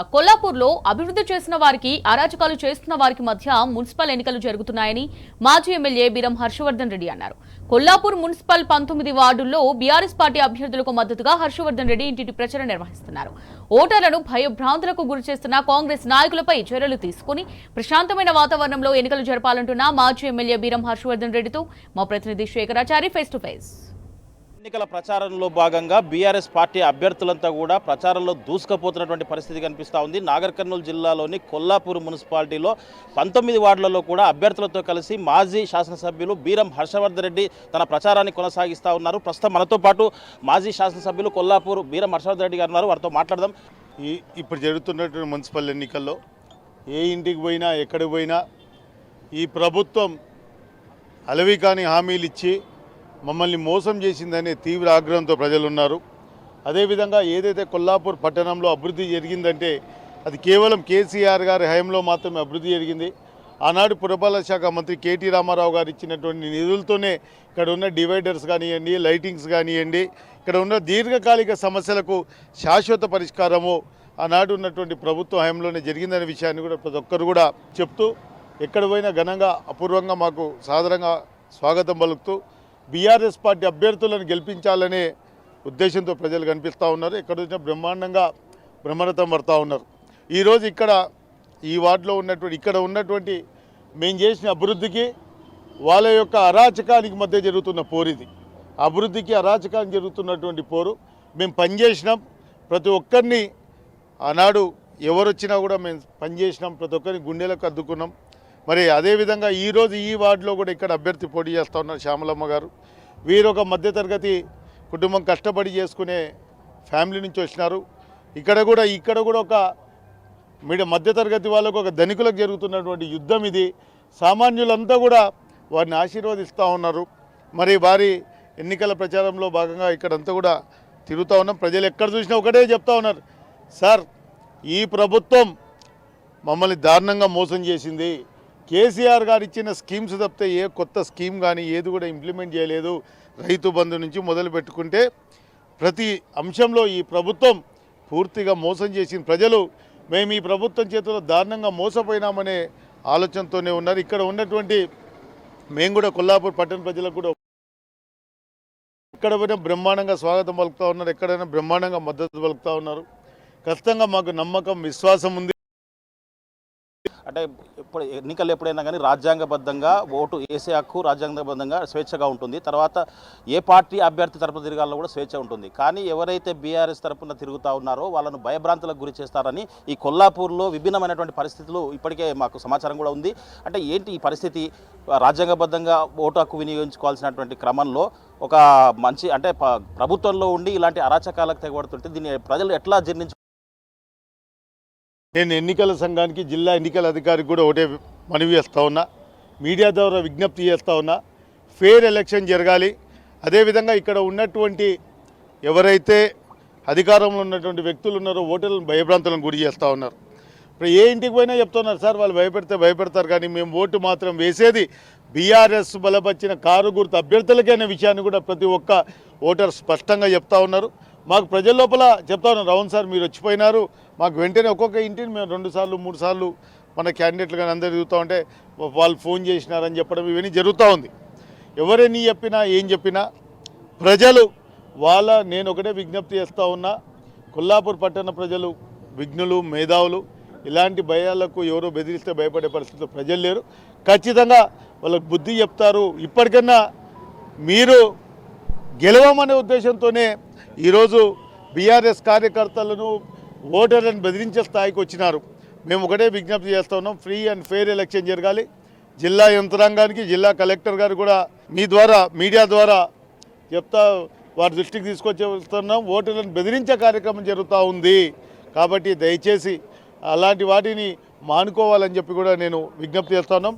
కొల్లాపూర్లో అభివృద్ధి చేసిన వారికి అరాచకాలు చేస్తున్న వారికి మధ్య మున్సిపల్ ఎన్నికలు జరుగుతున్నాయని మాజీ ఎమ్మెల్యే బీరం హర్షవర్ధన్ రెడ్డి అన్నారు. కొల్లాపూర్ మున్సిపల్ 19 వార్డుల్లో బీఆర్ఎస్ పార్టీ అభ్యర్థులకు మద్దతుగా హర్షవర్ధన్ రెడ్డి ఇంటింటి ప్రచారం నిర్వహిస్తున్నారు. ఓటర్లను భయభ్రాంతులకు గురిచేస్తున్న కాంగ్రెస్ నాయకులపై చర్యలు తీసుకుని ప్రశాంతమైన వాతావరణంలో ఎన్నికలు జరపాలంటున్న మాజీ ఎమ్మెల్యే బీరం హర్షవర్ధన్ రెడ్డితో మా ప్రతినిధి శేఖరాచారి ఫేస్ టు ఫేస్. ఎన్నికల ప్రచారంలో భాగంగా బీఆర్ఎస్ పార్టీ అభ్యర్థులంతా కూడా ప్రచారంలో దూసుకుపోతున్నటువంటి పరిస్థితి కనిపిస్తూ ఉంది. నాగర్ కర్నూలు జిల్లాలోని కొల్లాపూర్ మున్సిపాలిటీలో 19 వార్డులలో కూడా అభ్యర్థులతో కలిసి మాజీ శాసనసభ్యులు బీరం హర్షవర్ధన్ రెడ్డి తన ప్రచారాన్ని కొనసాగిస్తూ ఉన్నారు. ప్రస్తుతం మనతో పాటు మాజీ శాసనసభ్యులు కొల్లాపూర్ బీరం హర్షవర్ధన్ రెడ్డి గారు ఉన్నారు. వారితో మాట్లాడదాం. ఇప్పుడు జరుగుతున్నటువంటి మున్సిపల్ ఎన్నికల్లో ఏ ఇంటికి పోయినా ఎక్కడికి పోయినా ఈ ప్రభుత్వం అలవి కాని హామీలు ఇచ్చి మమ్మల్ని మోసం చేసిందనే తీవ్ర ఆగ్రహంతో ప్రజలు ఉన్నారు. అదేవిధంగా ఏదైతే కొల్లాపూర్ పట్టణంలో అభివృద్ధి జరిగిందంటే అది కేవలం కేసీఆర్ గారి హయాంలో మాత్రమే అభివృద్ధి జరిగింది. ఆనాడు పురపాలక శాఖ మంత్రి కేటీ రామారావు గారు ఇచ్చినటువంటి నిధులతోనే ఇక్కడ ఉన్న డివైడర్స్ కానివ్వండి, లైటింగ్స్ కానివ్వండి, ఇక్కడ ఉన్న దీర్ఘకాలిక సమస్యలకు శాశ్వత పరిష్కారము ఆనాడు ఉన్నటువంటి ప్రభుత్వ హయాంలోనే జరిగిందనే విషయాన్ని కూడా ప్రతి ఒక్కరు కూడా చెప్తూ ఎక్కడ పోయినా ఘనంగా అపూర్వంగా మాకు సాదరంగా స్వాగతం పలుకుతూ బీఆర్ఎస్ పార్టీ అభ్యర్థులను గెలిపించాలనే ఉద్దేశంతో ప్రజలు కనిపిస్తూ ఉన్నారు. ఎక్కడ వచ్చినా బ్రహ్మాండంగా బ్రహ్మరథం పడుతూ ఉన్నారు. ఈరోజు ఈ వార్డులో ఉన్నటువంటి మేము చేసిన అభివృద్ధికి వాళ్ళ యొక్క అరాచకానికి మధ్య జరుగుతున్న పోరిది. అభివృద్ధికి అరాచకానికి జరుగుతున్నటువంటి పోరు. మేము పనిచేసినాం, ప్రతి ఒక్కరిని ఆనాడు ఎవరు వచ్చినా కూడా మేము పనిచేసినాం, ప్రతి ఒక్కరిని గుండెలకు అద్దుకున్నాం. మరి అదేవిధంగా ఈరోజు ఈ వార్డులో కూడా ఇక్కడ అభ్యర్థి పోటీ చేస్తూ ఉన్నారు శ్యామలమ్మ గారు. వీరు ఒక మధ్యతరగతి కుటుంబం, కష్టపడి చేసుకునే ఫ్యామిలీ నుంచి వచ్చినారు. ఇక్కడ కూడా ఒక మధ్యతరగతి వాళ్ళకు ఒక ధనికులకు జరుగుతున్నటువంటి యుద్ధం ఇది. సామాన్యులంతా కూడా వారిని ఆశీర్వదిస్తూ ఉన్నారు. మరి వారి ఎన్నికల ప్రచారంలో భాగంగా ఇక్కడంతా కూడా తిరుగుతూ ఉన్నాం. ప్రజలు ఎక్కడ చూసినా ఒకటే చెప్తా ఉన్నారు, సార్ ఈ ప్రభుత్వం మమ్మల్ని దారుణంగా మోసం చేసింది. కేసీఆర్ గారు ఇచ్చిన స్కీమ్స్ తప్పితే ఏ కొత్త స్కీమ్ కానీ ఏది కూడా ఇంప్లిమెంట్ చేయలేదు. రైతు బంధు నుంచి మొదలు పెట్టుకుంటే ప్రతి అంశంలో ఈ ప్రభుత్వం పూర్తిగా మోసం చేసిన ప్రజలు మేము ఈ ప్రభుత్వం చేతిలో దారుణంగా మోసపోయినామనే ఆలోచనతోనే ఉన్నారు. ఇక్కడ ఉన్నటువంటి మేము కూడా కొల్లాపూర్ పట్టణ ప్రజలకు కూడా ఎక్కడ పోయినా బ్రహ్మాండంగా స్వాగతం పలుకుతూ ఉన్నారు, ఎక్కడైనా బ్రహ్మాండంగా మద్దతు పలుకుతూ ఉన్నారు. ఖచ్చితంగా మాకు నమ్మకం, విశ్వాసం ఉంది. అంటే ఇప్పుడు ఎన్నికలు ఎప్పుడైనా కానీ రాజ్యాంగబద్ధంగా ఓటు వేసే హక్కు రాజ్యాంగబద్ధంగా స్వేచ్ఛగా ఉంటుంది. తర్వాత ఏ పార్టీ అభ్యర్థి తరపున తిరగాలో కూడా స్వేచ్ఛ ఉంటుంది. కానీ ఎవరైతే బీఆర్ఎస్ తరపున తిరుగుతూ ఉన్నారో వాళ్ళను భయభ్రాంతులకు గురి చేస్తారని ఈ కొల్లాపూర్లో విభిన్నమైనటువంటి పరిస్థితులు ఇప్పటికే మాకు సమాచారం కూడా ఉంది. అంటే ఏంటి ఈ పరిస్థితి? రాజ్యాంగబద్ధంగా ఓటు హక్కు వినియోగించుకోవాల్సినటువంటి క్రమంలో ఒక మంచి అంటే ప్రభుత్వంలో ఉండి ఇలాంటి అరాచకాలకు తెగబడుతుంటే దీన్ని ప్రజలు ఎట్లా జీర్ణించు? నేను ఎన్నికల సంఘానికి, జిల్లా ఎన్నికల అధికారికి కూడా ఒకటే మనవి చేస్తూ ఉన్నా, మీడియా ద్వారా విజ్ఞప్తి చేస్తూ ఉన్నా, ఫెయిర్ ఎలక్షన్ జరగాలి. అదేవిధంగా ఇక్కడ ఉన్నటువంటి ఎవరైతే అధికారంలో ఉన్నటువంటి వ్యక్తులు ఉన్నారో ఓటర్లను భయభ్రాంతులను గురి చేస్తూ ఉన్నారు. ఇప్పుడు ఏ ఇంటికి పోయినా చెప్తున్నారు, సార్ వాళ్ళు భయపెడతారు కానీ మేము ఓటు మాత్రం వేసేది బీఆర్ఎస్ బలపరిచిన కారు గుర్తు అభ్యర్థులకే అనే విషయాన్ని కూడా ప్రతి ఒక్క ఓటర్ స్పష్టంగా చెప్తా ఉన్నారు. మాకు ప్రజల లోపల చెప్తా ఉన్నారు, అవును సార్ మీరు వచ్చిపోయినారు, మాకు వెంటనే ఒక్కొక్క ఇంటిని మేము 2 సార్లు 3 సార్లు మన క్యాండిడేట్లు కానీ అందరు తిరుగుతూ ఉంటే వాళ్ళు ఫోన్ చేసినారని చెప్పడం ఇవన్నీ జరుగుతూ ఉంది. ఎవరైనా చెప్పినా ఏం చెప్పినా ప్రజలు నేను ఒకటే విజ్ఞప్తి చేస్తూ ఉన్నా, కొల్లాపూర్ పట్టణ ప్రజలు విఘ్నులు, మేధావులు. ఇలాంటి భయాలకు ఎవరో బెదిరిస్తే భయపడే పరిస్థితిలో ప్రజలు లేరు. ఖచ్చితంగా వాళ్ళకు బుద్ధి చెప్తారు. ఇప్పటికన్నా మీరు గెలవమనే ఉద్దేశంతోనే ఈరోజు బీఆర్ఎస్ కార్యకర్తలను, ఓటర్లను బెదిరించే స్థాయికి వచ్చినారు. మేము ఒకటే విజ్ఞప్తి చేస్తూ ఉన్నాం, ఫ్రీ అండ్ ఫెయిర్ ఎలక్షన్ జరగాలి. జిల్లా యంత్రాంగానికి, జిల్లా కలెక్టర్ గారు కూడా మీ ద్వారా, మీడియా ద్వారా చెప్తా వారి దృష్టికి తీసుకొచ్చేస్తున్నాం. ఓటర్లను బెదిరించే కార్యక్రమం జరుగుతూ ఉంది. కాబట్టి దయచేసి అలాంటి వాటిని మానుకోవాలని చెప్పి కూడా నేను విజ్ఞప్తి చేస్తున్నాం.